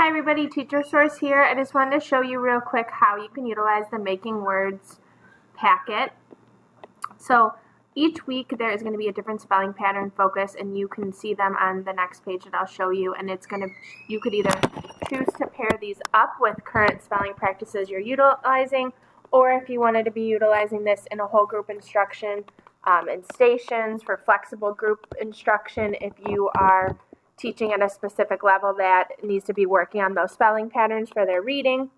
Hi everybody, Teacher Source here. I just wanted to show you real quick how you can utilize the Making Words packet. So each week there is going to be a different spelling pattern focus, and you can see them on the next page that I'll show you. And you could either choose to pair these up with current spelling practices you're utilizing, or if you wanted to be utilizing this in a whole group instruction in stations for flexible group instruction, if you are teaching at a specific level that needs to be working on those spelling patterns for their reading.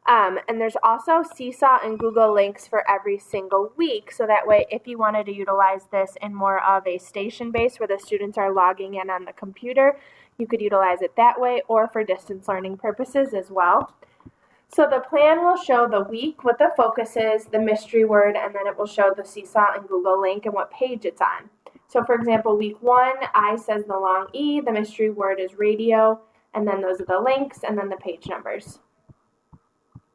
And there's also Seesaw and Google links for every single week, so that way if you wanted to utilize this in more of a station base where the students are logging in on the computer, you could utilize it that way, or for distance learning purposes as well. So the plan will show the week, what the focus is, the mystery word, and then it will show the Seesaw and Google link and what page it's on. So for example, week 1, I says the long E, the mystery word is radio, and then those are the links and then the page numbers.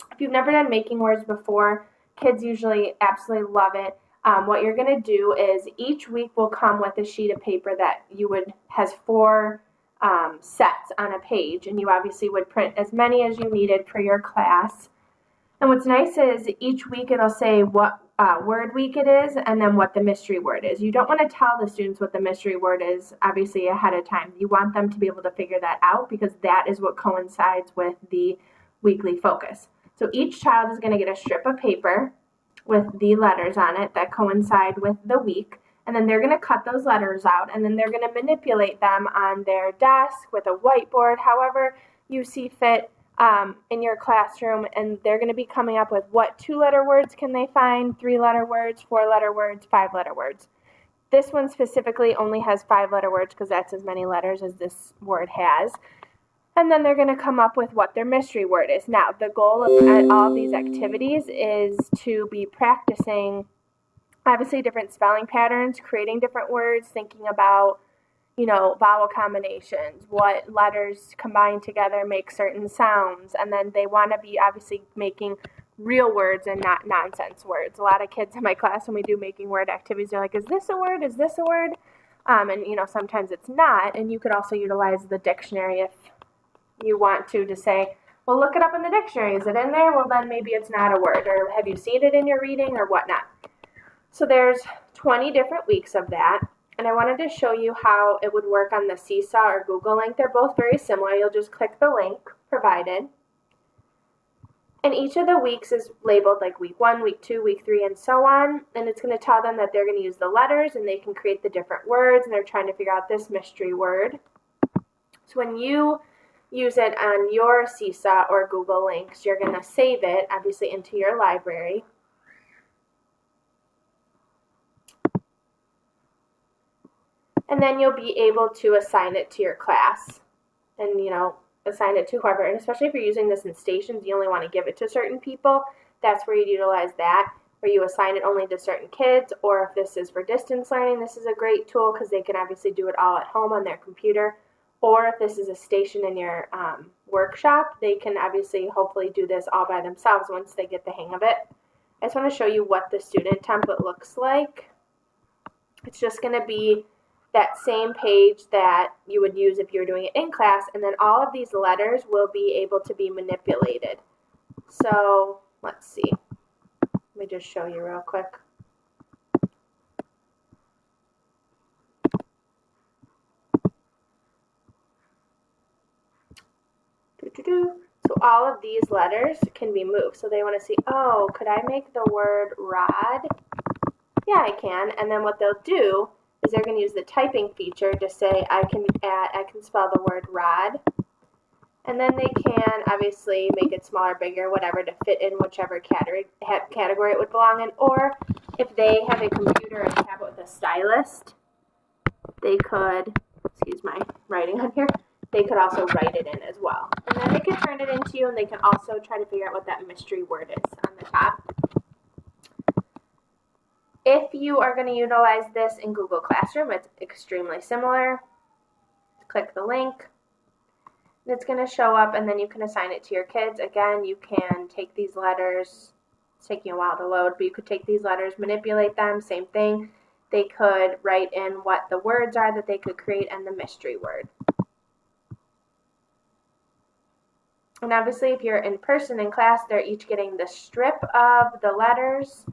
If you've never done Making Words before, kids usually absolutely love it. What you're going to do is each week will come with a sheet of paper that has 4 sets on a page, and you obviously would print as many as you needed for your class. And what's nice is each week it'll say what word week it is and then what the mystery word is. You don't want to tell the students what the mystery word is, obviously, ahead of time. You want them to be able to figure that out, because that is what coincides with the weekly focus. So each child is going to get a strip of paper with the letters on it that coincide with the week, and then they're going to cut those letters out, and then they're going to manipulate them on their desk with a whiteboard, however you see fit in your classroom, and they're going to be coming up with what 2-letter words can they find, 3-letter words, 4-letter words, 5-letter words. This one specifically only has 5-letter words because that's as many letters as this word has. And then they're going to come up with what their mystery word is. Now, the goal of all of these activities is to be practicing, obviously, different spelling patterns, creating different words, thinking about, vowel combinations, what letters combined together make certain sounds. And then they want to be obviously making real words and not nonsense words. A lot of kids in my class, when we do Making Word activities, they're like, is this a word? Is this a word? And sometimes it's not. And you could also utilize the dictionary if you want to say, well, look it up in the dictionary. Is it in there? Well, then maybe it's not a word. Or have you seen it in your reading or whatnot? So there's 20 different weeks of that. And I wanted to show you how it would work on the Seesaw or Google link. They're both very similar. You'll just click the link provided. And each of the weeks is labeled like week 1, week 2, week 3, and so on. And it's going to tell them that they're going to use the letters and they can create the different words. And they're trying to figure out this mystery word. So when you use it on your Seesaw or Google links, you're going to save it, obviously, into your library. And then you'll be able to assign it to your class and, assign it to whoever. And especially if you're using this in stations, you only want to give it to certain people. That's where you'd utilize that, where you assign it only to certain kids. Or if this is for distance learning, this is a great tool because they can obviously do it all at home on their computer. Or if this is a station in your workshop, they can obviously hopefully do this all by themselves once they get the hang of it. I just want to show you what the student template looks like. It's just going to be that same page that you would use if you were doing it in class, and then all of these letters will be able to be manipulated. So let's see. Let me just show you real quick. So all of these letters can be moved. So they want to see, oh, could I make the word rod? Yeah, I can. And then what they'll do is they're going to use the typing feature to say, I can spell the word rod. And then they can obviously make it smaller, bigger, whatever, to fit in whichever category it would belong in. Or if they have a computer or tablet with a stylist, they could, excuse my writing on here, they could also write it in as well. And then they can turn it into you, and they can also try to figure out what that mystery word is on the top. If you are going to utilize this in Google Classroom, it's extremely similar. Click the link. It's going to show up, and then you can assign it to your kids. Again, you can take these letters. It's taking a while to load, but you could take these letters, manipulate them, same thing. They could write in what the words are that they could create and the mystery word. And obviously, if you're in person in class, they're each getting the strip of the letters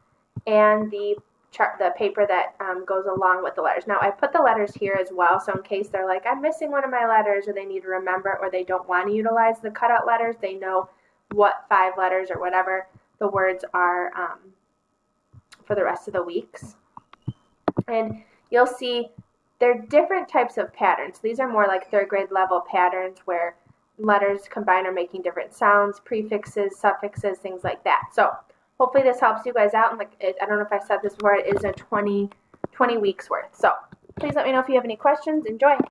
and the paper that goes along with the letters. Now, I put the letters here as well, so in case they're like, I'm missing one of my letters, or they need to remember, or they don't want to utilize the cutout letters, they know what 5 letters or whatever the words are for the rest of the weeks. And you'll see they're different types of patterns. These are more like 3rd grade level patterns where letters combined are making different sounds, prefixes, suffixes, things like that. So hopefully this helps you guys out. And I don't know if I said this before, it is a 20 weeks worth. So please let me know if you have any questions. Enjoy.